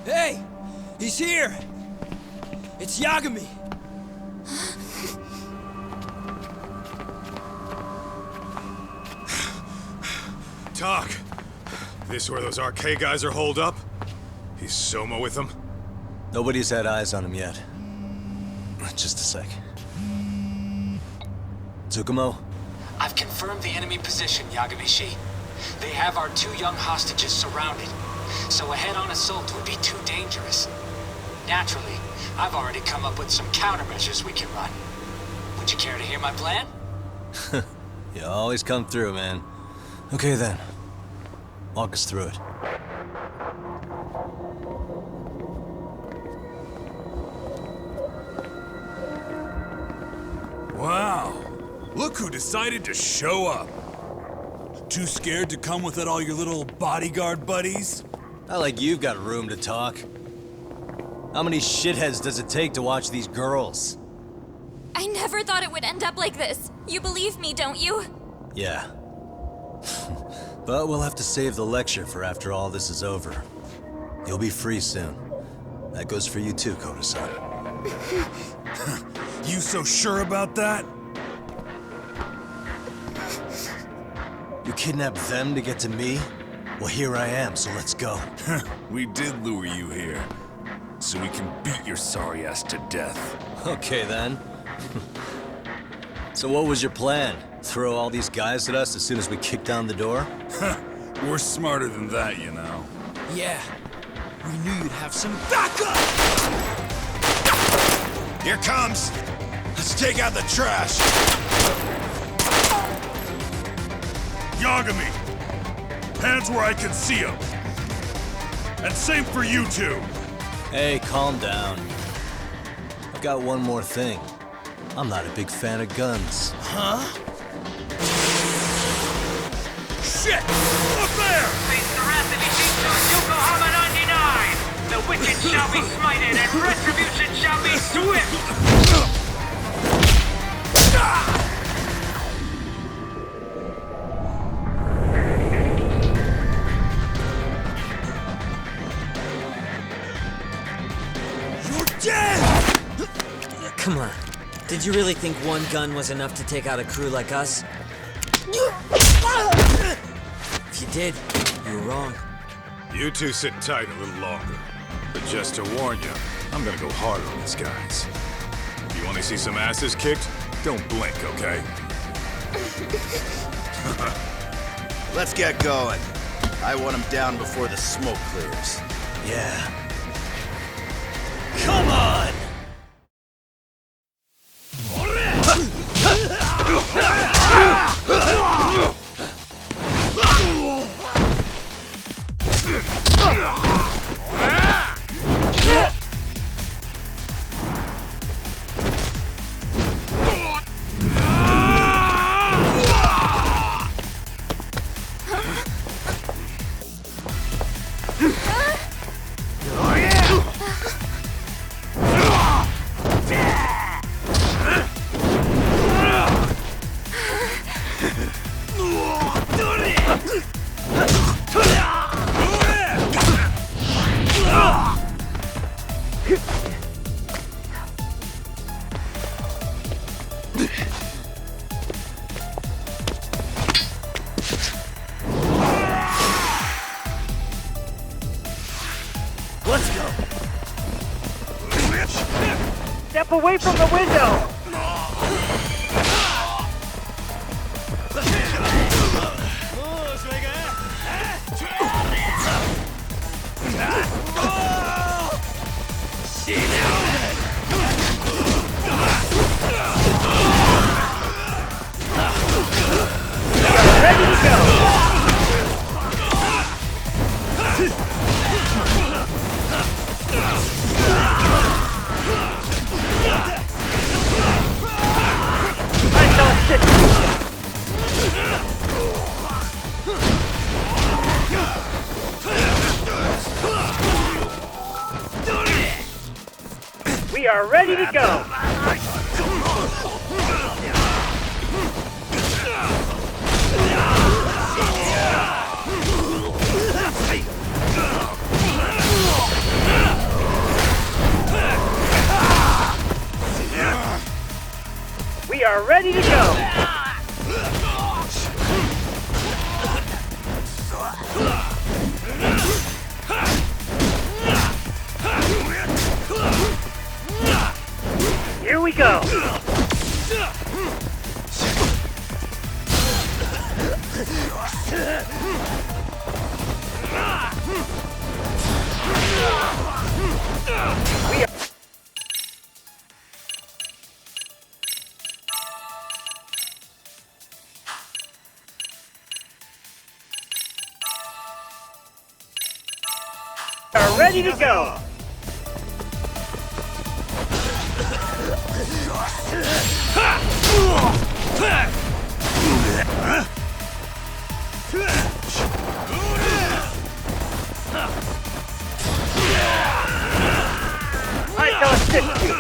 Hey! He's here! It's Yagami! Talk. This where those arcade guys are holed up? He's Soma with them? Nobody's had eyes on him yet. Just a sec. Tsukumo? I've confirmed the enemy position, Yagami-shi. They have our 2 young hostages surrounded, so a head-on assault would be too dangerous. Naturally, I've already come up with some countermeasures we can run. Would you care to hear my plan? You always come through, man. Okay then. Walk us through it. Wow. Look who decided to show up. Too scared to come without all your little bodyguard buddies? Not like you've got room to talk. How many shitheads does it take to watch these girls? I never thought it would end up like this. You believe me, don't you? Yeah. But we'll have to save the lecture for after all this is over. You'll be free soon. That goes for you too, Koda-san. You so sure about that? You kidnapped them to get to me? Well, here I am, so let's go. We did lure you here, so we can beat your sorry ass to death. Okay, then. So what was your plan? Throw all these guys at us as soon as we kick down the door? We're smarter than that, you know. Yeah. We knew you'd have some backup! Here comes! Let's take out the trash! Yagami! Hands where I can see them! And same for you two! Hey, calm down. I've got one more thing. I'm not a big fan of guns. Huh? Shit! Up there! Face the wrath of Ishito Yokohama 99! The wicked shall be smited and retribution shall be swift! You're dead! Come on. Did you really think one gun was enough to take out a crew like us? If you did, you were wrong. You two sit tight a little longer. But just to warn you, I'm gonna go harder on these guys. If you want to see some asses kicked, don't blink, okay? Let's get going. I want him down before the smoke clears. Yeah. Come on! Let's go! Step away from the window! Ready to go! We are ready to go! are ready to go. Here we go. We are ready to go. I shall assist you.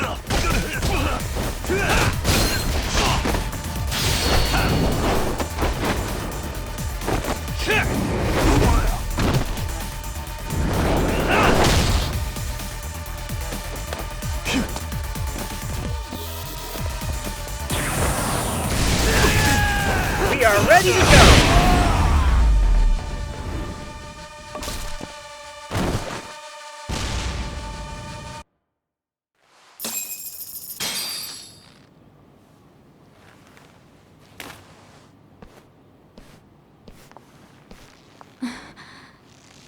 We are ready to go.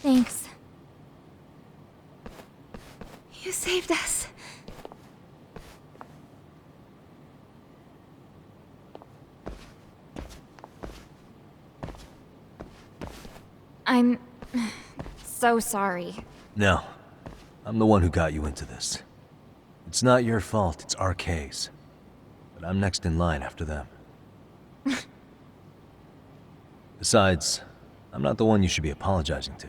Thanks. You saved us. I'm so sorry. No. I'm the one who got you into this. It's not your fault, it's RK's. But I'm next in line after them. Besides, I'm not the one you should be apologizing to.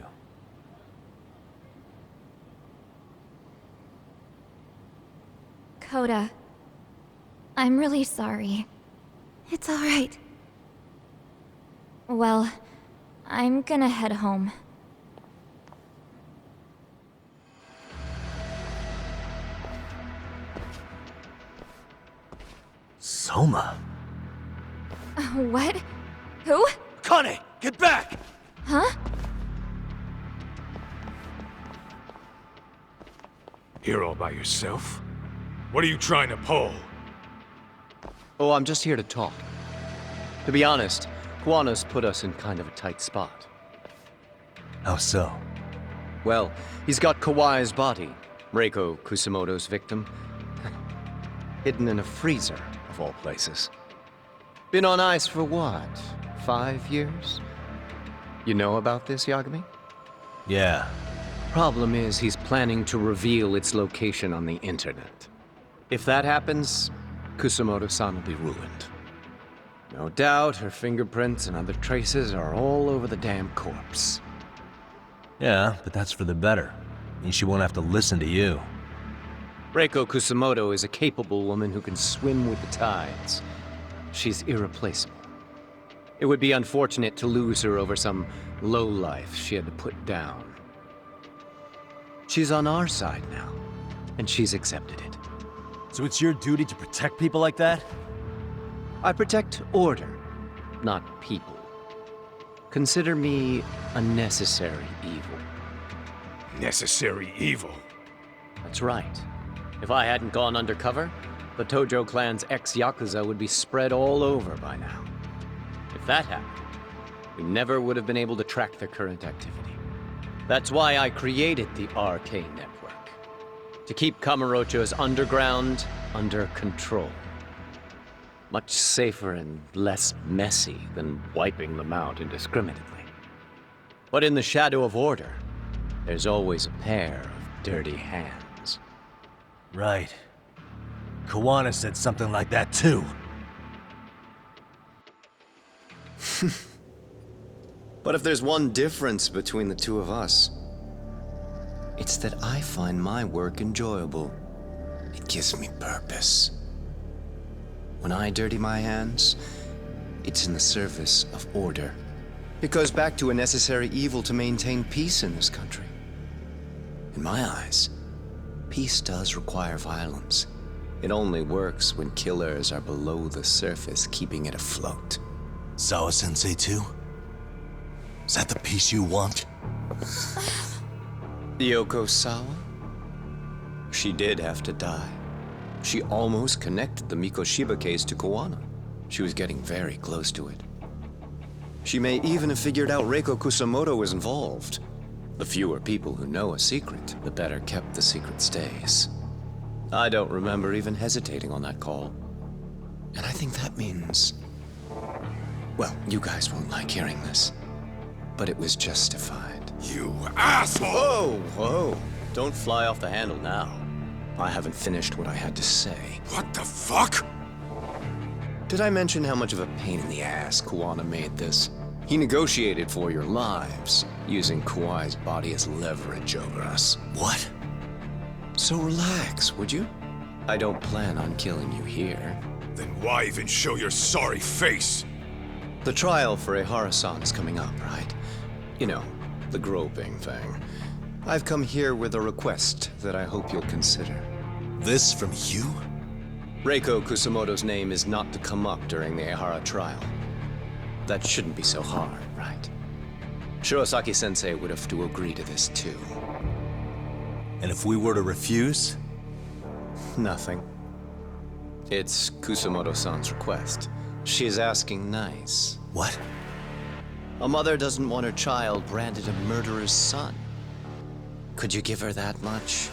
Coda, I'm really sorry. It's alright. Well, I'm gonna head home. Soma? What? Who? Connie, get back! Huh? Here all by yourself? What are you trying to pull? Oh, I'm just here to talk. To be honest, Kuwano's put us in kind of a tight spot. How so? Well, he's got Kawai's body, Reiko Kusamoto's victim, hidden in a freezer, of all places. Been on ice for what, 5 years? You know about this, Yagami? Yeah. Problem is, he's planning to reveal its location on the internet. If that happens, Kusamoto-san will be ruined. No doubt her fingerprints and other traces are all over the damn corpse. Yeah, but that's for the better. Means she won't have to listen to you. Reiko Kusamoto is a capable woman who can swim with the tides. She's irreplaceable. It would be unfortunate to lose her over some lowlife she had to put down. She's on our side now, and she's accepted it. So it's your duty to protect people like that? I protect order, not people. Consider me a necessary evil. Necessary evil. That's right. If I hadn't gone undercover, the Tojo clan's ex-Yakuza would be spread all over by now. If that happened, we never would have been able to track their current activity. That's why I created the RK network. To keep Kamurocho's underground under control. Much safer and less messy than wiping them out indiscriminately. But in the shadow of order, there's always a pair of dirty hands. Right. Kawana said something like that too. But if there's one difference between the two of us, it's that I find my work enjoyable. It gives me purpose. When I dirty my hands, it's in the service of order. It goes back to a necessary evil to maintain peace in this country. In my eyes, peace does require violence. It only works when killers are below the surface, keeping it afloat. Sawa-sensei too? Is that the peace you want? Yoko Sawa? She did have to die. She almost connected the Mikoshiba case to Koana. She was getting very close to it. She may even have figured out Reiko Kusamoto was involved. The fewer people who know a secret, the better kept the secret stays. I don't remember even hesitating on that call. And I think that means... Well, you guys won't like hearing this, but it was justified. You asshole! Whoa, whoa. Don't fly off the handle now. I haven't finished what I had to say. What the fuck? Did I mention how much of a pain in the ass Koana made this? He negotiated for your lives, using Kauai's body as leverage over us. What? So relax, would you? I don't plan on killing you here. Then why even show your sorry face? The trial for Ehara-san is coming up, right? You know, the groping thing. I've come here with a request that I hope you'll consider. This from you? Reiko Kusamoto's name is not to come up during the Ehara trial. That shouldn't be so hard, right? Shirosaki-sensei would have to agree to this too. And if we were to refuse? Nothing. It's Kusamoto-san's request. She is asking nice. What? A mother doesn't want her child branded a murderer's son. Could you give her that much?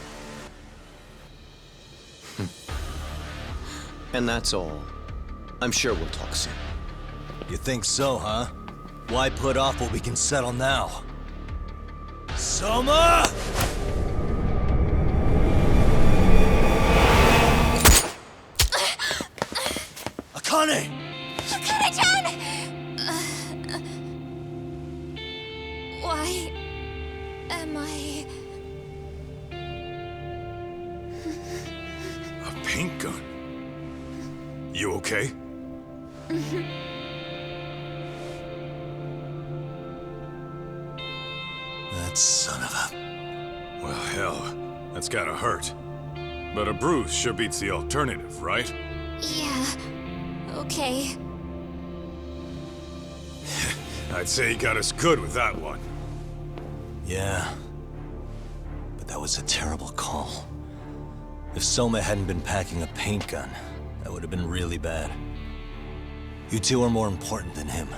And that's all. I'm sure we'll talk soon. You think so, huh? Why put off what we can settle now? Soma! Akane! Akane-chan! Why am I... A paint gun? You okay? That son of a... Well, hell, that's gotta hurt. But a bruise sure beats the alternative, right? Yeah. Okay. I'd say he got us good with that one. Yeah. But that was a terrible call. If Soma hadn't been packing a paint gun, that would have been really bad. You two are more important than him.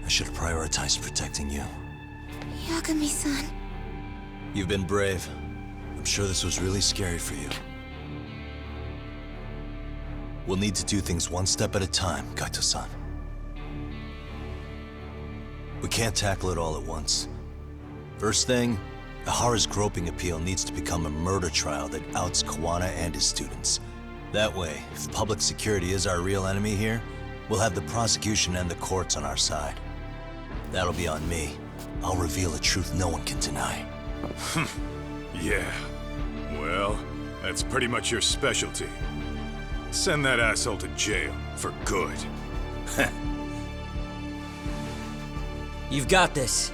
I should have prioritized protecting you. Yagami-san. You've been brave. I'm sure this was really scary for you. We'll need to do things one step at a time, Kaito-san. We can't tackle it all at once. First thing, Ehara's groping appeal needs to become a murder trial that outs Koana and his students. That way, if public security is our real enemy here, we'll have the prosecution and the courts on our side. That'll be on me. I'll reveal a truth no one can deny. Yeah. Well, that's pretty much your specialty. Send that asshole to jail for good. You've got this,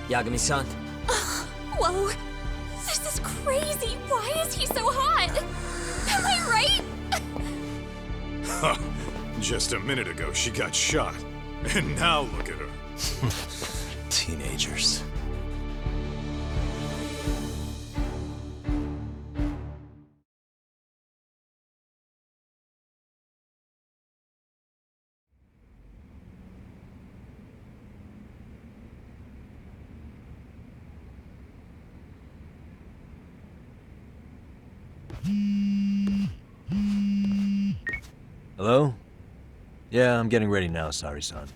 Yagami-san. Whoa. This is crazy. Why is he so hot? Am I right? Just a minute ago, she got shot. And now look at her. Teenagers. Hello? Yeah, I'm getting ready now, sorry-san.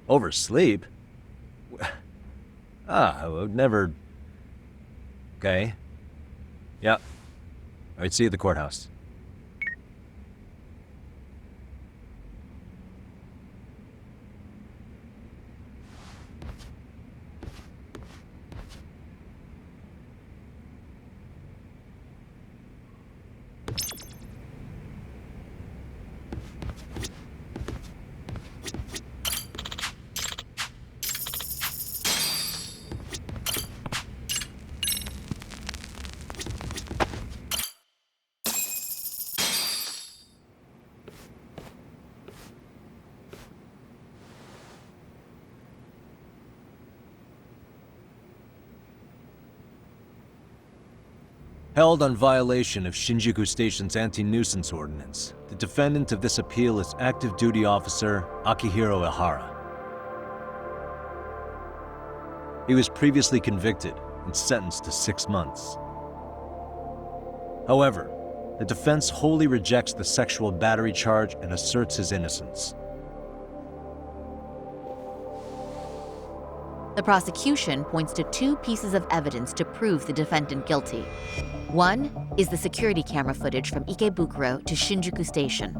Oversleep? I would never... Okay. Yep. Alright, see you at the courthouse. Held on violation of Shinjuku Station's anti-nuisance ordinance, the defendant of this appeal is active duty officer Akihiro Ihara. He was previously convicted and sentenced to 6 months. However, the defense wholly rejects the sexual battery charge and asserts his innocence. The prosecution points to 2 pieces of evidence to prove the defendant guilty. One is the security camera footage from Ikebukuro to Shinjuku Station.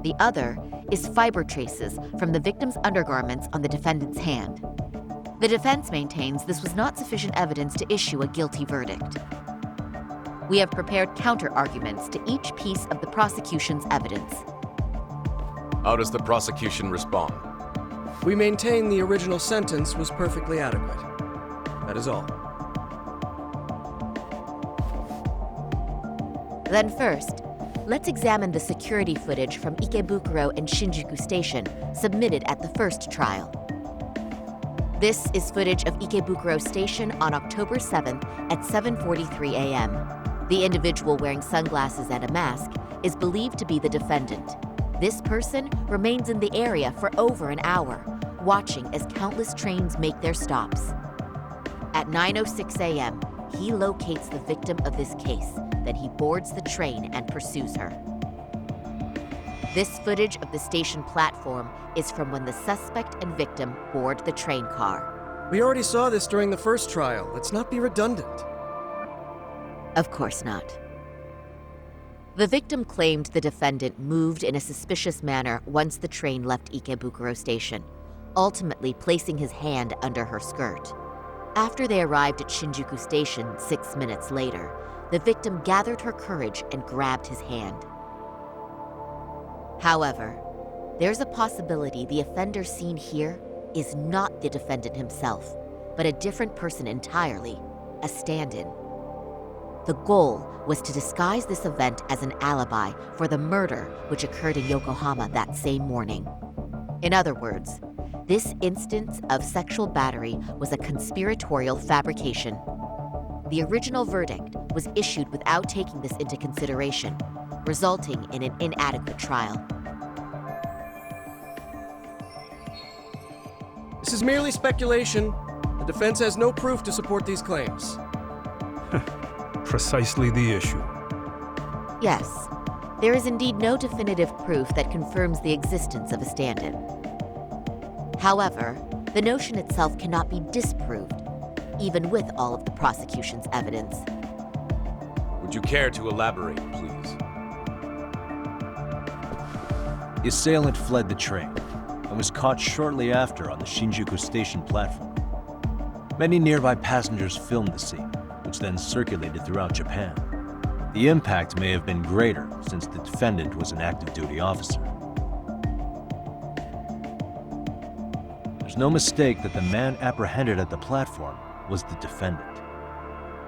The other is fiber traces from the victim's undergarments on the defendant's hand. The defense maintains this was not sufficient evidence to issue a guilty verdict. We have prepared counter-arguments to each piece of the prosecution's evidence. How does the prosecution respond? We maintain the original sentence was perfectly adequate. That is all. Then first, let's examine the security footage from Ikebukuro and Shinjuku Station submitted at the first trial. This is footage of Ikebukuro Station on October 7th at 7:43 a.m. The individual wearing sunglasses and a mask is believed to be the defendant. This person remains in the area for over an hour, watching as countless trains make their stops. At 9:06 a.m., he locates the victim of this case, then he boards the train and pursues her. This footage of the station platform is from when the suspect and victim board the train car. We already saw this during the first trial. Let's not be redundant. Of course not. The victim claimed the defendant moved in a suspicious manner once the train left Ikebukuro Station, ultimately placing his hand under her skirt. After they arrived at Shinjuku Station 6 minutes later, the victim gathered her courage and grabbed his hand. However, there's a possibility the offender seen here is not the defendant himself, but a different person entirely, a stand-in. The goal was to disguise this event as an alibi for the murder which occurred in Yokohama that same morning. In other words, this instance of sexual battery was a conspiratorial fabrication. The original verdict was issued without taking this into consideration, resulting in an inadequate trial. This is merely speculation. The defense has no proof to support these claims. Precisely the issue. Yes, there is indeed no definitive proof that confirms the existence of a stand-in. However, the notion itself cannot be disproved, even with all of the prosecution's evidence. Would you care to elaborate, please? The assailant fled the train and was caught shortly after on the Shinjuku Station platform. Many nearby passengers filmed the scene, which then circulated throughout Japan. The impact may have been greater since the defendant was an active duty officer. There's no mistake that the man apprehended at the platform was the defendant.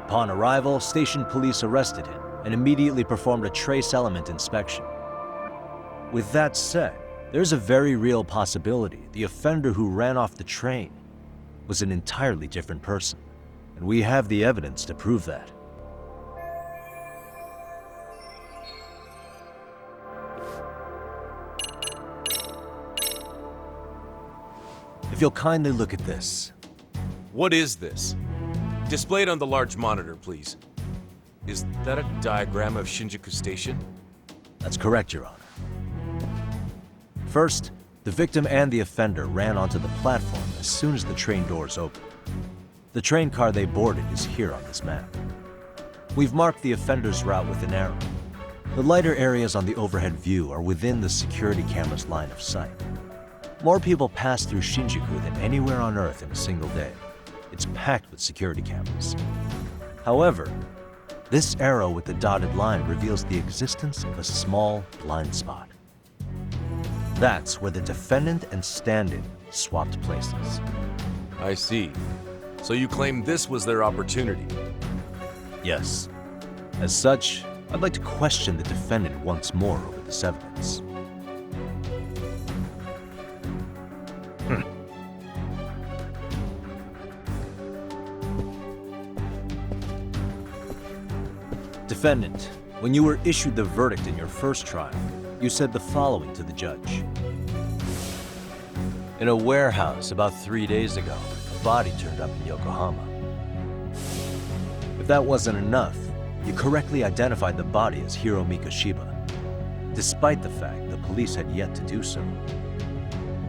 Upon arrival, station police arrested him and immediately performed a trace element inspection. With that said, there's a very real possibility the offender who ran off the train was an entirely different person, and we have the evidence to prove that. If you'll kindly look at this. What is this? Displayed on the large monitor, please. Is that a diagram of Shinjuku Station? That's correct, Your Honor. First, the victim and the offender ran onto the platform as soon as the train doors opened. The train car they boarded is here on this map. We've marked the offender's route with an arrow. The lighter areas on the overhead view are within the security camera's line of sight. More people pass through Shinjuku than anywhere on Earth in a single day. It's packed with security cameras. However, this arrow with the dotted line reveals the existence of a small blind spot. That's where the defendant and stand-in swapped places. I see. So you claim this was their opportunity? Yes. As such, I'd like to question the defendant once more over this evidence. Defendant, when you were issued the verdict in your first trial, you said the following to the judge. In a warehouse about 3 days ago, a body turned up in Yokohama. If that wasn't enough, you correctly identified the body as Hiro Mikoshiba, despite the fact the police had yet to do so.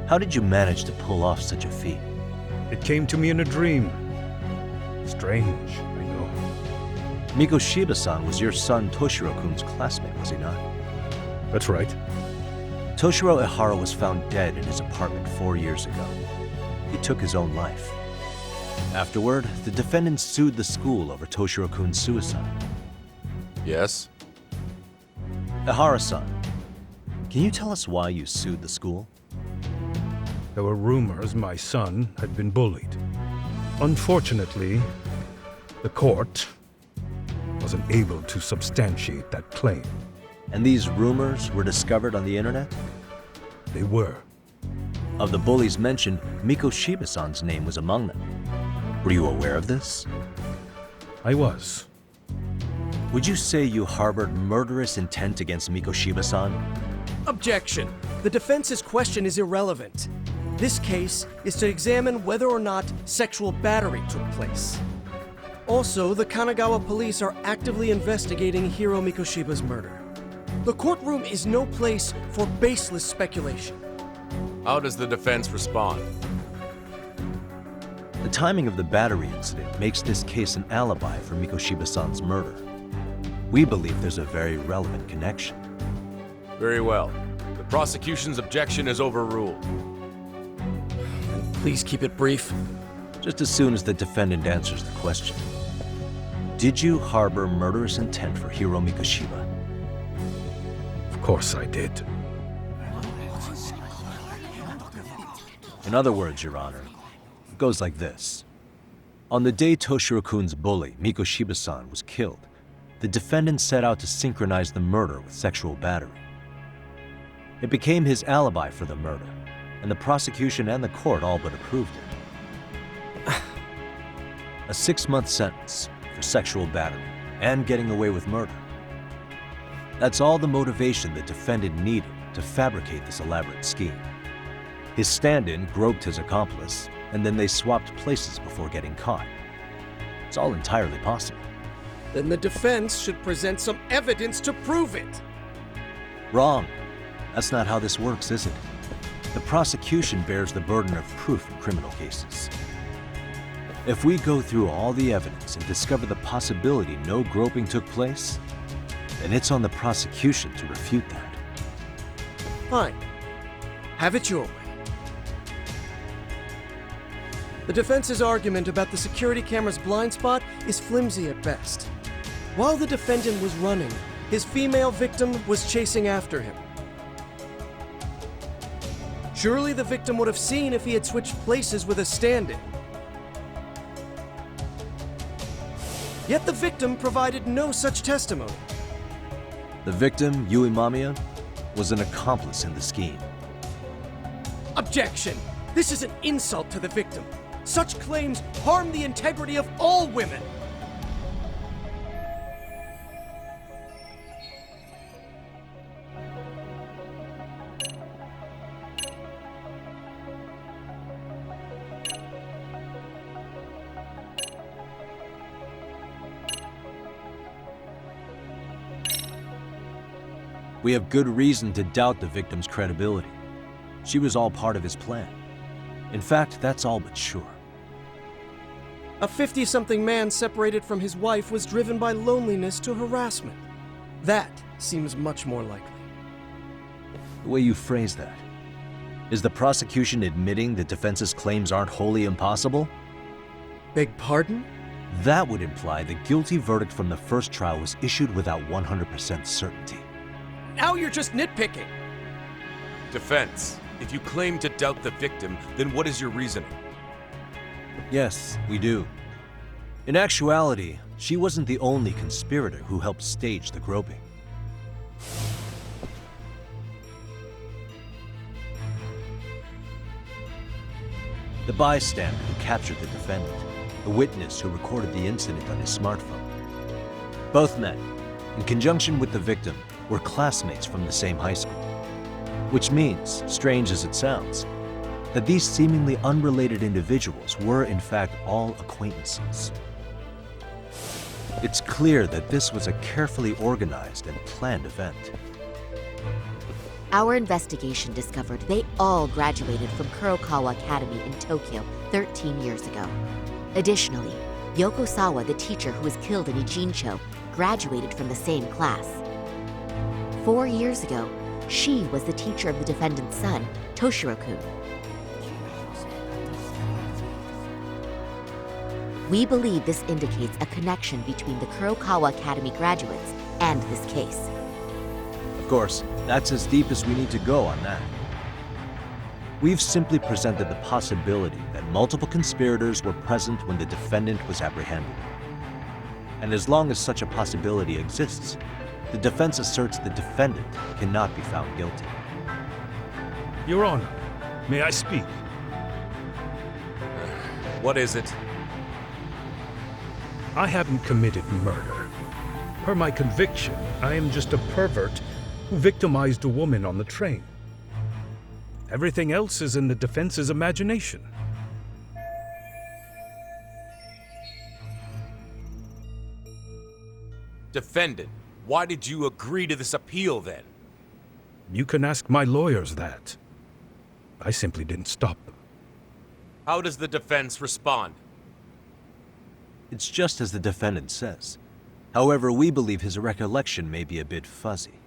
How did you manage to pull off such a feat? It came to me in a dream. Strange, I know. Mikoshiba-san was your son Toshiro-kun's classmate, was he not? That's right. Toshiro Ehara was found dead in his apartment 4 years ago. He took his own life. Afterward, the defendant sued the school over Toshiro-kun's suicide. Yes? Ehara-san, can you tell us why you sued the school? There were rumors my son had been bullied. Unfortunately, the court wasn't able to substantiate that claim. And these rumors were discovered on the internet? They were. Of the bullies mentioned, Mikoshiba-san's name was among them. Were you aware of this? I was. Would you say you harbored murderous intent against Mikoshiba-san? Objection. The defense's question is irrelevant. This case is to examine whether or not sexual battery took place. Also, the Kanagawa police are actively investigating Hiro Mikoshiba's murder. The courtroom is no place for baseless speculation. How does the defense respond? The timing of the battery incident makes this case an alibi for Mikoshiba-san's murder. We believe there's a very relevant connection. Very well. The prosecution's objection is overruled. Please keep it brief. Just as soon as the defendant answers the question. Did you harbor murderous intent for Hiro Mikoshiba? Of course I did. In other words, Your Honor, it goes like this. On the day Toshiro-kun's bully, Mikoshiba-san, was killed, the defendant set out to synchronize the murder with sexual battery. It became his alibi for the murder, and the prosecution and the court all but approved it. A 6-month sentence for sexual battery and getting away with murder. That's all the motivation the defendant needed to fabricate this elaborate scheme. His stand-in groped his accomplice, and then they swapped places before getting caught. It's all entirely possible. Then the defense should present some evidence to prove it. Wrong. That's not how this works, is it? The prosecution bears the burden of proof in criminal cases. If we go through all the evidence and discover the possibility no groping took place, then it's on the prosecution to refute that. Fine. Have it your way. The defense's argument about the security camera's blind spot is flimsy at best. While the defendant was running, his female victim was chasing after him. Surely the victim would have seen if he had switched places with a stand-in. Yet the victim provided no such testimony. The victim, Yui Mamiya, was an accomplice in the scheme. Objection! This is an insult to the victim. Such claims harm the integrity of all women. We have good reason to doubt the victim's credibility. She was all part of his plan. In fact, that's all but sure. A 50-something man separated from his wife was driven by loneliness to harassment. That seems much more likely. The way you phrase that. Is the prosecution admitting the defense's claims aren't wholly impossible? Beg pardon? That would imply the guilty verdict from the first trial was issued without 100% certainty. Now you're just nitpicking. Defense, if you claim to doubt the victim, then what is your reasoning? Yes, we do. In actuality, she wasn't the only conspirator who helped stage the groping. The bystander who captured the defendant, the witness who recorded the incident on his smartphone. Both men, in conjunction with the victim, were classmates from the same high school. Which means, strange as it sounds, that these seemingly unrelated individuals were in fact all acquaintances. It's clear that this was a carefully organized and planned event. Our investigation discovered they all graduated from Kurokawa Academy in Tokyo 13 years ago. Additionally, Yoko Sawa, the teacher who was killed in Ijincho, graduated from the same class. 4 years ago, she was the teacher of the defendant's son, Toshiro-kun. We believe this indicates a connection between the Kurokawa Academy graduates and this case. Of course, that's as deep as we need to go on that. We've simply presented the possibility that multiple conspirators were present when the defendant was apprehended. And as long as such a possibility exists, the defense asserts the defendant cannot be found guilty. Your Honor, may I speak? What is it? I haven't committed murder. Per my conviction, I am just a pervert who victimized a woman on the train. Everything else is in the defense's imagination. Defendant, why did you agree to this appeal then? You can ask my lawyers that. I simply didn't stop them. How does the defense respond? It's just as the defendant says. However, we believe his recollection may be a bit fuzzy.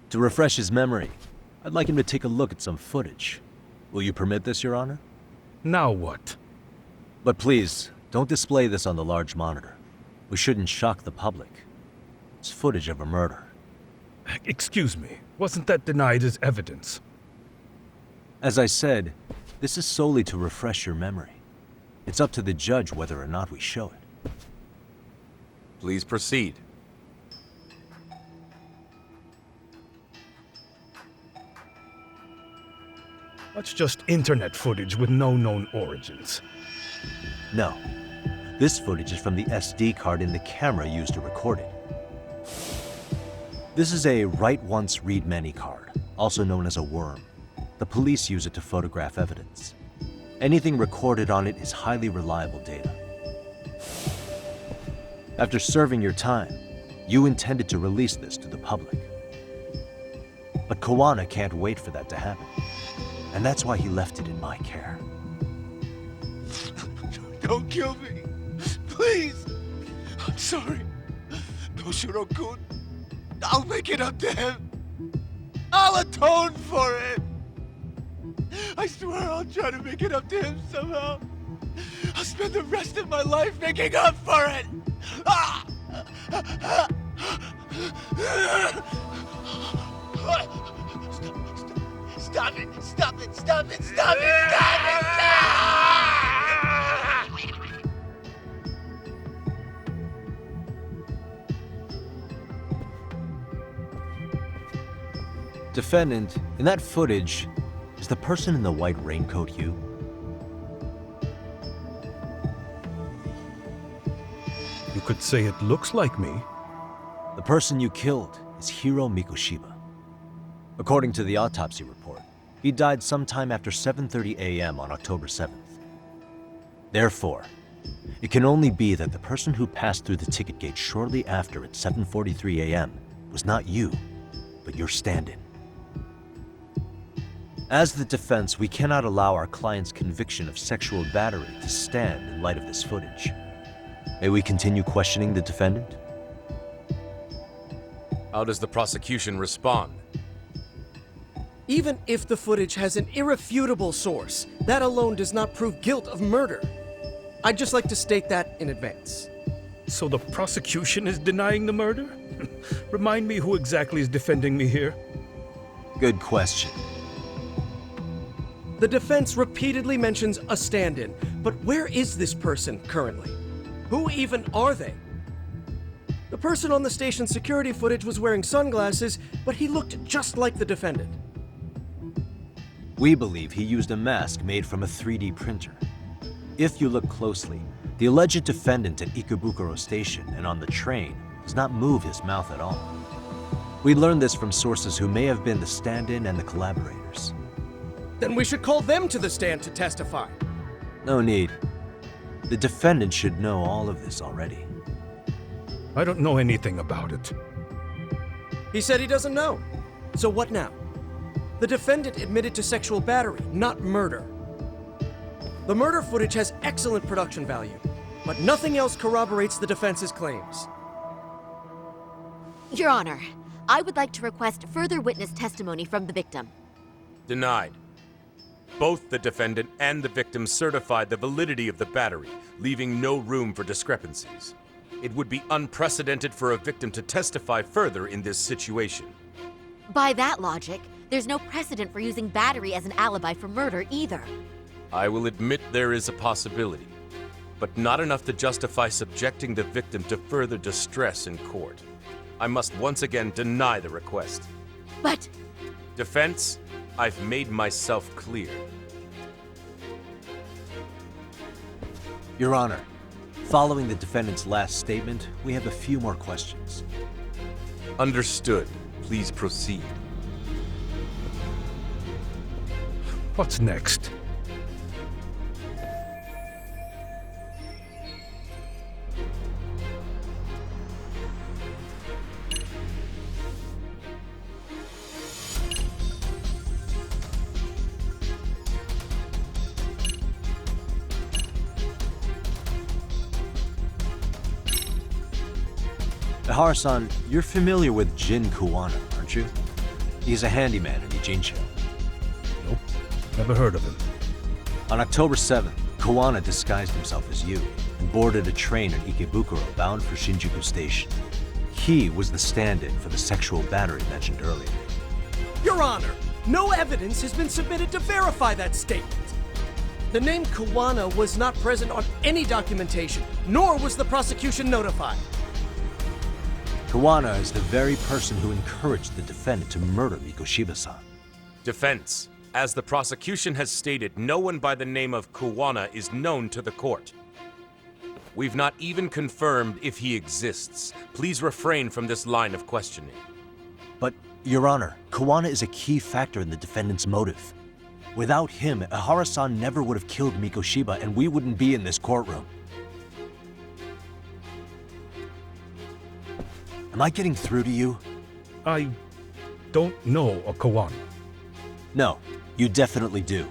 To refresh his memory, I'd like him to take a look at some footage. Will you permit this, Your Honor? Now what? But please, don't display this on the large monitor. We shouldn't shock the public. It's footage of a murder. Excuse me, wasn't that denied as evidence? As I said, this is solely to refresh your memory. It's up to the judge whether or not we show it. Please proceed. That's just internet footage with no known origins. No. This footage is from the SD card in the camera used to record it. This is a write once, read many card, also known as a worm. The police use it to photograph evidence. Anything recorded on it is highly reliable data. After serving your time, you intended to release this to the public. But Kawana can't wait for that to happen. And that's why he left it in my care. Don't kill me. Please. I'm sorry. Toshiro-kun. I'll make it up to him. I'll atone for it. I swear I'll try to make it up to him somehow. I'll spend the rest of my life making up for it. Ah! Stop it! Stop it! Stop it! Stop it! Stop it! Defendant, in that footage, is the person in the white raincoat you? You could say it looks like me. The person you killed is Hiro Mikoshiba. According to the autopsy report, he died sometime after 7:30 a.m. on October 7th. Therefore, it can only be that the person who passed through the ticket gate shortly after at 7:43 a.m. was not you, but your stand-in. As the defense, we cannot allow our client's conviction of sexual battery to stand in light of this footage. May we continue questioning the defendant? How does the prosecution respond? Even if the footage has an irrefutable source, that alone does not prove guilt of murder. I'd just like to state that in advance. So the prosecution is denying the murder? Remind me who exactly is defending me here? Good question. The defense repeatedly mentions a stand-in, but where is this person currently? Who even are they? The person on the station security footage was wearing sunglasses, but he looked just like the defendant. We believe he used a mask made from a 3D printer. If you look closely, the alleged defendant at Ikebukuro Station and on the train does not move his mouth at all. We learned this from sources who may have been the stand-in and the collaborators. Then we should call them to the stand to testify. No need. The defendant should know all of this already. I don't know anything about it. He said he doesn't know. So what now? The defendant admitted to sexual battery, not murder. The murder footage has excellent production value, but nothing else corroborates the defense's claims. Your Honor, I would like to request further witness testimony from the victim. Denied. Both the defendant and the victim certified the validity of the battery, leaving no room for discrepancies. It would be unprecedented for a victim to testify further in this situation. By that logic, there's no precedent for using battery as an alibi for murder either. I will admit there is a possibility, but not enough to justify subjecting the victim to further distress in court. I must once again deny the request. But... Defense, I've made myself clear. Your Honor, following the defendant's last statement, we have a few more questions. Understood. Please proceed. What's next? Ihara-san, you're familiar with Jin Kuwana, aren't you? He's a handyman in Ijincho. Nope, never heard of him. On October 7th, Kuwana disguised himself as you and boarded a train in Ikebukuro bound for Shinjuku Station. He was the stand-in for the sexual battery mentioned earlier. Your Honor, no evidence has been submitted to verify that statement. The name Kuwana was not present on any documentation, nor was the prosecution notified. Kuwana is the very person who encouraged the defendant to murder Mikoshiba-san. Defense, as the prosecution has stated, no one by the name of Kuwana is known to the court. We've not even confirmed if he exists. Please refrain from this line of questioning. But, Your Honor, Kuwana is a key factor in the defendant's motive. Without him, Ihara-san never would have killed Mikoshiba and we wouldn't be in this courtroom. Am I getting through to you? I don't know a Kuwana. No, you definitely do.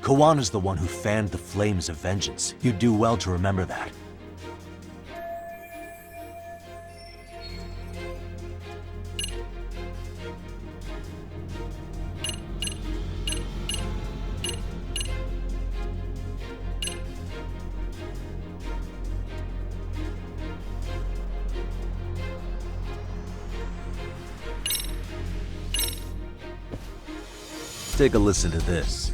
Kawana's the one who fanned the flames of vengeance. You do well to remember that. Take a listen to this.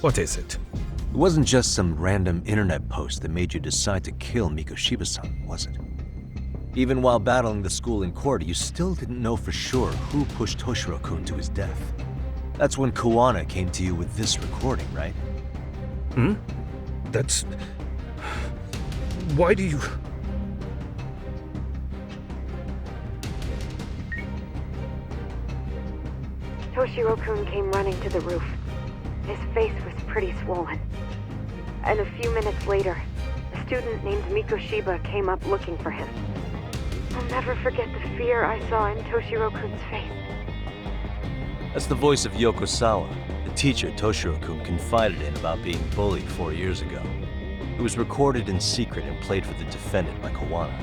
What is it? It wasn't just some random internet post that made you decide to kill Mikoshiba-san, was it? Even while battling the school in court, you still didn't know for sure who pushed Toshiro-kun to his death. That's when Kuwana came to you with this recording, right? That's... Why do you... Toshiro-kun came running to the roof. His face was pretty swollen. And a few minutes later, a student named Mikoshiba came up looking for him. I'll never forget the fear I saw in Toshiro-kun's face. That's the voice of Yokosawa, the teacher Toshiro-kun confided in about being bullied 4 years ago. It was recorded in secret and played for the defendant by Kuwana.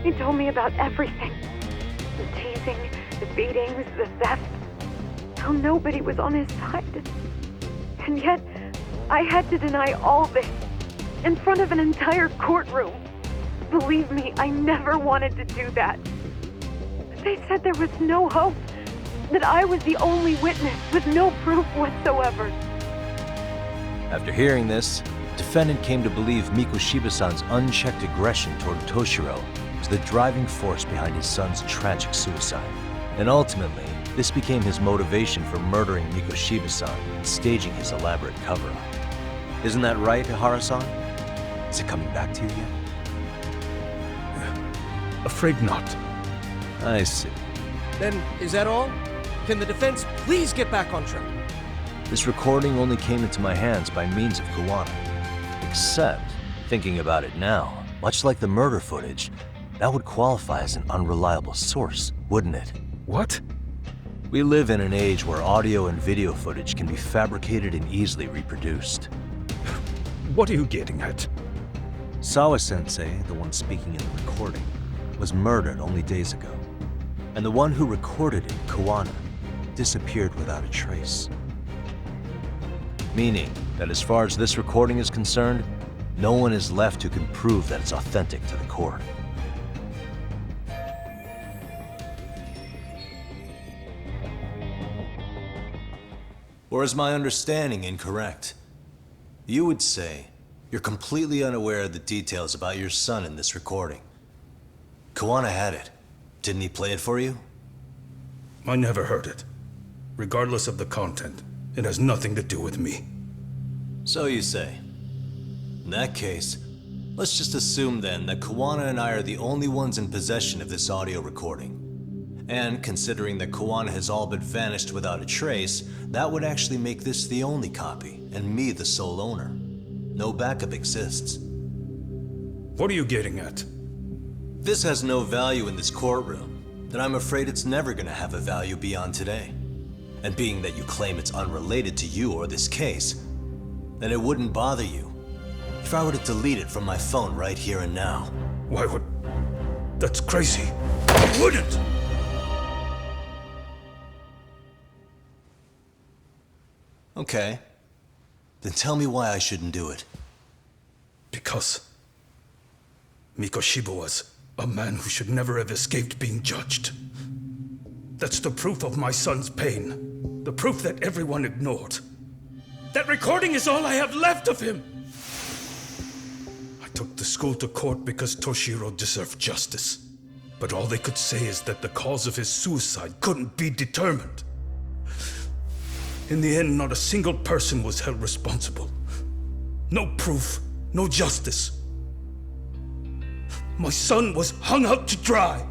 He told me about everything. The teasing, the beatings, the theft. How nobody was on his side. And yet, I had to deny all this in front of an entire courtroom. Believe me, I never wanted to do that. They said there was no hope, that I was the only witness with no proof whatsoever. After hearing this, the defendant came to believe Mikoshiba-san's unchecked aggression toward Toshiro was the driving force behind his son's tragic suicide. And ultimately, this became his motivation for murdering Mikoshiba-san and staging his elaborate cover-up. Isn't that right, Ihara-san? Is it coming back to you yet? Afraid not. I see. Then, is that all? Can the defense please get back on track? This recording only came into my hands by means of Kawana. Except, thinking about it now, much like the murder footage, that would qualify as an unreliable source, wouldn't it? What? We live in an age where audio and video footage can be fabricated and easily reproduced. What are you getting at? Sawa-sensei, the one speaking in the recording, was murdered only days ago. And the one who recorded it, Kawana, disappeared without a trace. Meaning that as far as this recording is concerned, no one is left who can prove that it's authentic to the court. Or is my understanding incorrect? You would say you're completely unaware of the details about your son in this recording. Kawana had it. Didn't he play it for you? I never heard it. Regardless of the content, it has nothing to do with me. So you say. In that case, let's just assume then that Kawana and I are the only ones in possession of this audio recording. And considering that Kawana has all but vanished without a trace, that would actually make this the only copy, and me the sole owner. No backup exists. What are you getting at? This has no value in this courtroom, then I'm afraid it's never gonna have a value beyond today. And being that you claim it's unrelated to you or this case, then it wouldn't bother you if I were to delete it from my phone right here and now. Why would... That's crazy. I wouldn't! Okay. Then tell me why I shouldn't do it. Because Mikoshiba was a man who should never have escaped being judged. That's the proof of my son's pain. The proof that everyone ignored. That recording is all I have left of him! I took the school to court because Toshiro deserved justice. But all they could say is that the cause of his suicide couldn't be determined. In the end, not a single person was held responsible. No proof, no justice. My son was hung out to dry.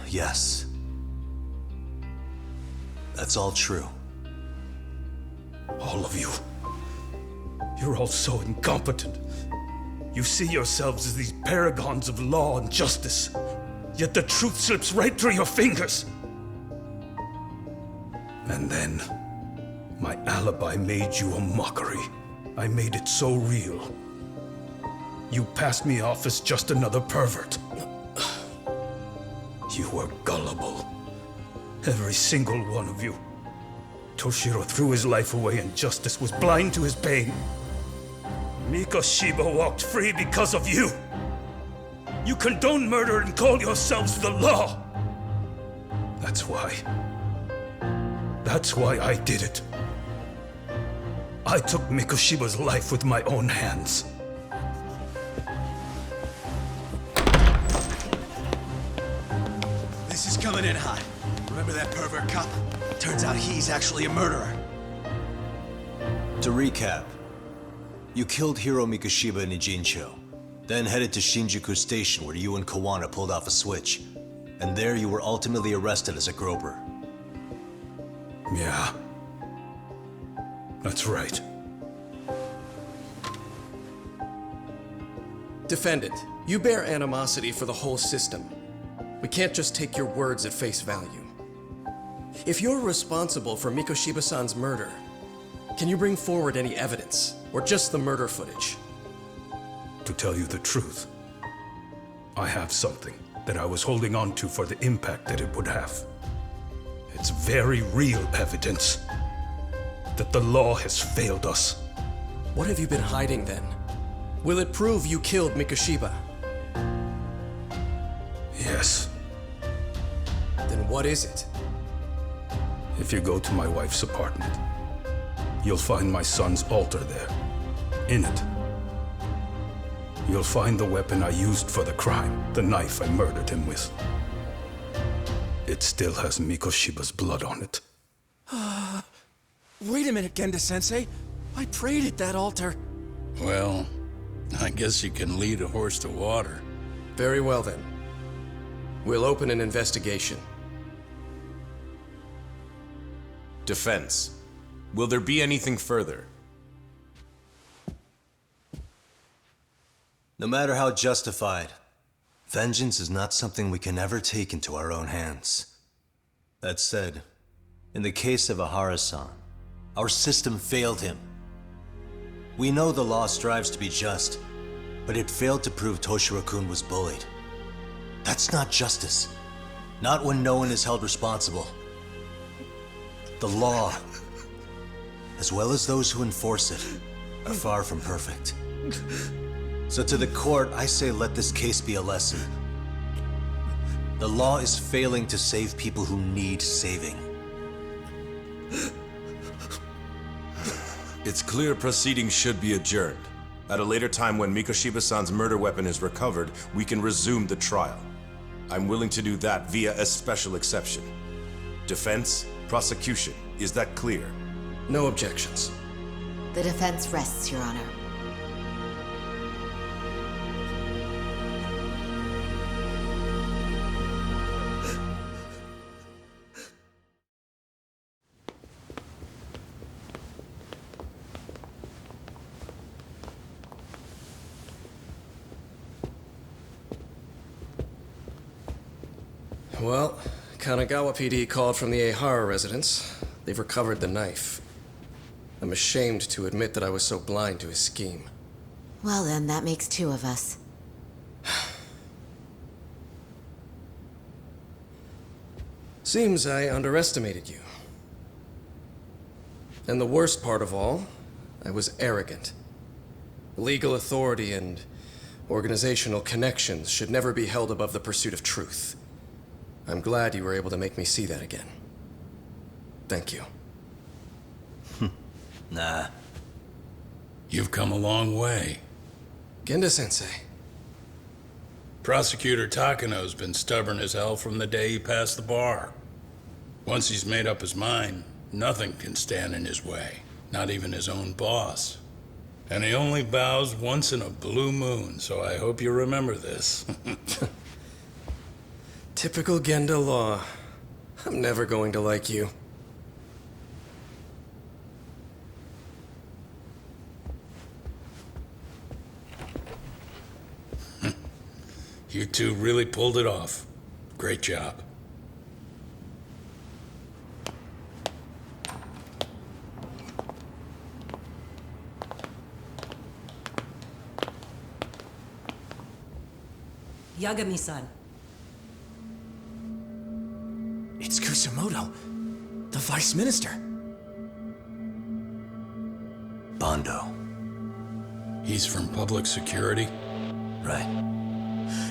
Yes. That's all true. All of you. You're all so incompetent. You see yourselves as these paragons of law and justice, yet the truth slips right through your fingers. And then, my alibi made you a mockery. I made it so real. You passed me off as just another pervert. You were gullible. Every single one of you. Toshiro threw his life away and justice was blind to his pain. Mikoshiba walked free because of you. You condone murder and call yourselves the law. That's why I did it. I took Mikoshiba's life with my own hands. This is coming in hot. Remember that pervert cop? Turns out he's actually a murderer. To recap, you killed Hiro Mikoshiba in Ijincho, then headed to Shinjuku Station where you and Kawana pulled off a switch, and there you were ultimately arrested as a groper. Yeah. That's right. Defendant, you bear animosity for the whole system. We can't just take your words at face value. If you're responsible for Mikoshiba-san's murder, can you bring forward any evidence, or just the murder footage? To tell you the truth, I have something that I was holding on to for the impact that it would have. It's very real evidence that the law has failed us. What have you been hiding then? Will it prove you killed Mikoshiba? Yes. Then what is it? If you go to my wife's apartment, you'll find my son's altar there. In it, you'll find the weapon I used for the crime, the knife I murdered him with. It still has Mikoshiba's blood on it. Wait a minute, Genda-sensei. I prayed at that altar. Well, I guess you can lead a horse to water. Very well then. We'll open an investigation. Defense. Will there be anything further? No matter how justified, vengeance is not something we can ever take into our own hands. That said, in the case of Ahara-san, our system failed him. We know the law strives to be just, but it failed to prove Toshiro-kun was bullied. That's not justice. Not when no one is held responsible. The law, as well as those who enforce it, are far from perfect. So to the court, I say let this case be a lesson. The law is failing to save people who need saving. It's clear proceedings should be adjourned. At a later time when Mikoshiba-san's murder weapon is recovered, we can resume the trial. I'm willing to do that via a special exception. Defense, prosecution, is that clear? No objections. The defense rests, Your Honor. Well, Kanagawa PD called from the Ehara residence. They've recovered the knife. I'm ashamed to admit that I was so blind to his scheme. Well then, that makes two of us. Seems I underestimated you. And the worst part of all, I was arrogant. Legal authority and organizational connections should never be held above the pursuit of truth. I'm glad you were able to make me see that again. Thank you. Nah. You've come a long way. Genda-sensei. Prosecutor Takano's been stubborn as hell from the day he passed the bar. Once he's made up his mind, nothing can stand in his way, not even his own boss. And he only bows once in a blue moon, so I hope you remember this. Typical Genda law. I'm never going to like you. You two really pulled it off. Great job. Yagami-san. It's Kusumoto, the Vice Minister. Bondo. He's from public security? Right.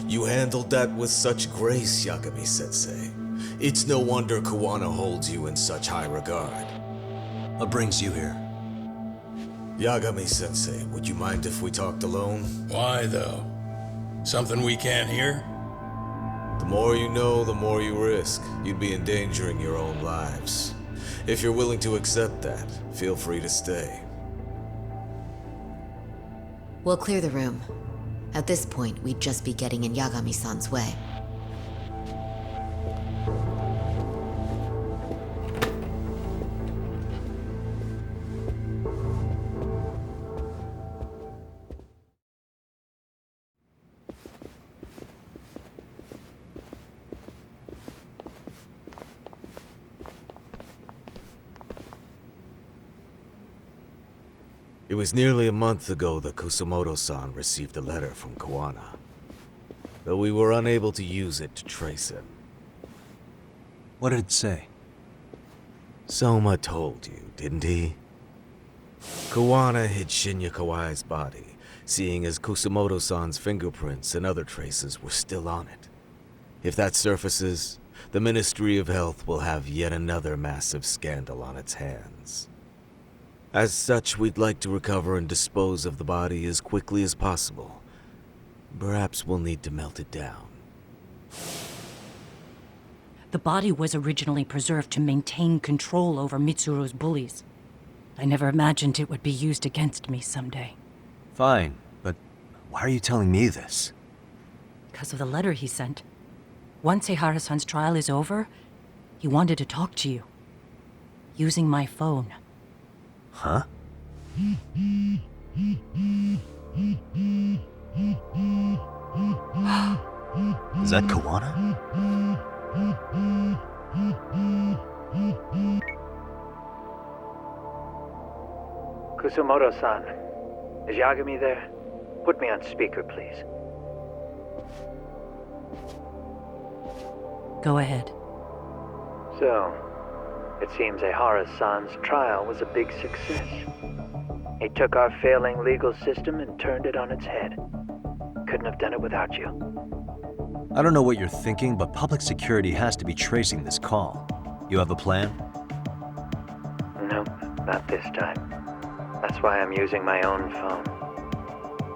You handled that with such grace, Yagami-sensei. It's no wonder Kuwana holds you in such high regard. What brings you here? Yagami-sensei, would you mind if we talked alone? Why, though? Something we can't hear? The more you know, the more you risk. You'd be endangering your own lives. If you're willing to accept that, feel free to stay. We'll clear the room. At this point, we'd just be getting in Yagami-san's way. It was nearly a month ago that Kusumoto-san received a letter from Kuwana, though we were unable to use it to trace him. What did it say? Soma told you, didn't he? Kuwana hid Shinya Kawai's body, seeing as Kusumoto-san's fingerprints and other traces were still on it. If that surfaces, the Ministry of Health will have yet another massive scandal on its hands. As such, we'd like to recover and dispose of the body as quickly as possible. Perhaps we'll need to melt it down. The body was originally preserved to maintain control over Mitsuru's bullies. I never imagined it would be used against me someday. Fine, but Why are you telling me this? Because of the letter he sent. Once Ehara-san's trial is over, he wanted to talk to you. Using my phone. Huh? Is that Kawana? Kusumoto-san, is Yagami there? Put me on speaker, please. Go ahead. So, it seems Ehara-san's trial was a big success. He took our failing legal system and turned it on its head. Couldn't have done it without you. I don't know what you're thinking, but public security has to be tracing this call. You have a plan? Nope, not this time. That's why I'm using my own phone.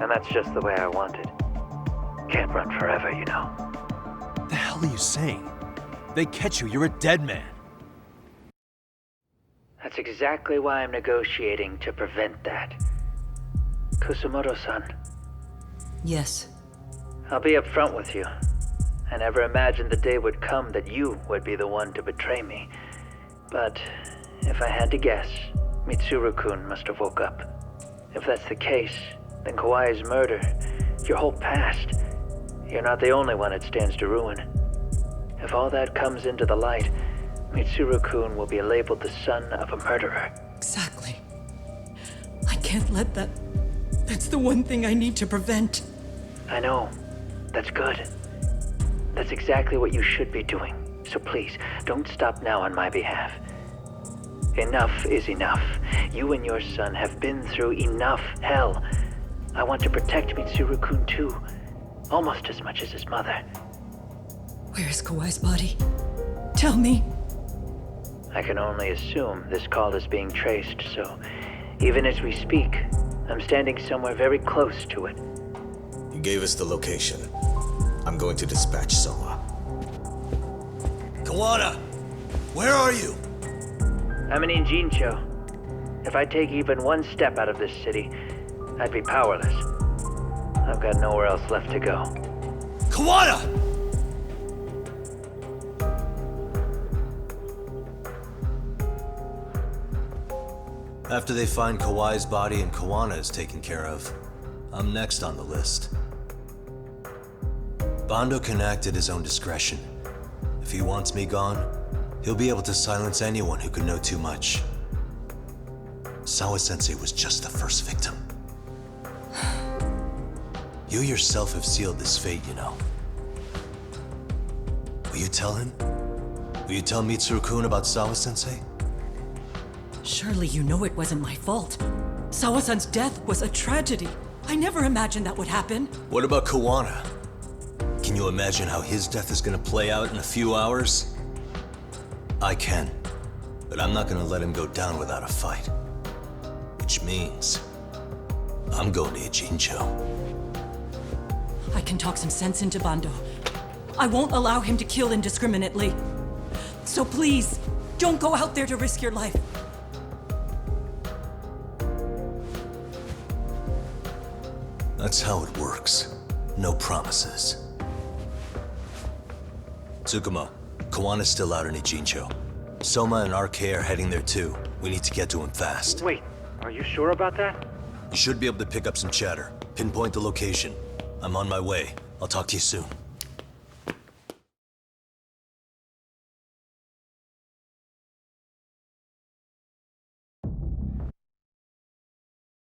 And that's just the way I want it. Can't run forever, you know. What the hell are you saying? They catch you, you're a dead man. That's exactly why I'm negotiating to prevent that. Kusumoto-san. Yes. I'll be upfront with you. I never imagined the day would come that you would be the one to betray me. But if I had to guess, Mitsuru-kun must have woke up. If that's the case, then Kawai's murder, your whole past, you're not the only one it stands to ruin. If all that comes into the light, Mitsuru-kun will be labeled the son of a murderer. Exactly. I can't let that... That's the one thing I need to prevent. I know. That's good. That's exactly what you should be doing. So please, don't stop now on my behalf. Enough is enough. You and your son have been through enough hell. I want to protect Mitsuru-kun too. Almost as much as his mother. Where is Kawai's body? Tell me. I can only assume this call is being traced, so even as we speak, I'm standing somewhere very close to it. You gave us the location. I'm going to dispatch Soma. Kawana! Where are you? I'm in Injincho. If I take even one step out of this city, I'd be powerless. I've got nowhere else left to go. Kawana! After they find Kawai's body and Kawana is taken care of, I'm next on the list. Bando can act at his own discretion. If he wants me gone, he'll be able to silence anyone who could know too much. Sawa-sensei was just the first victim. You yourself have sealed this fate, you know. Will you tell him? Will you tell Mitsuru-kun about Sawa-sensei? Surely you know it wasn't my fault. Sawa-san's death was a tragedy. I never imagined that would happen. What about Kawana? Can you imagine how his death is gonna play out in a few hours? I can, but I'm not gonna let him go down without a fight. Which means, I'm going to Ijincho. I can talk some sense into Bando. I won't allow him to kill indiscriminately. So please, don't go out there to risk your life. That's how it works. No promises. Tsukumo, Kawana's still out in Ijincho. Soma and RK are heading there too. We need to get to him fast. Wait, are you sure about that? You should be able to pick up some chatter. Pinpoint the location. I'm on my way. I'll talk to you soon.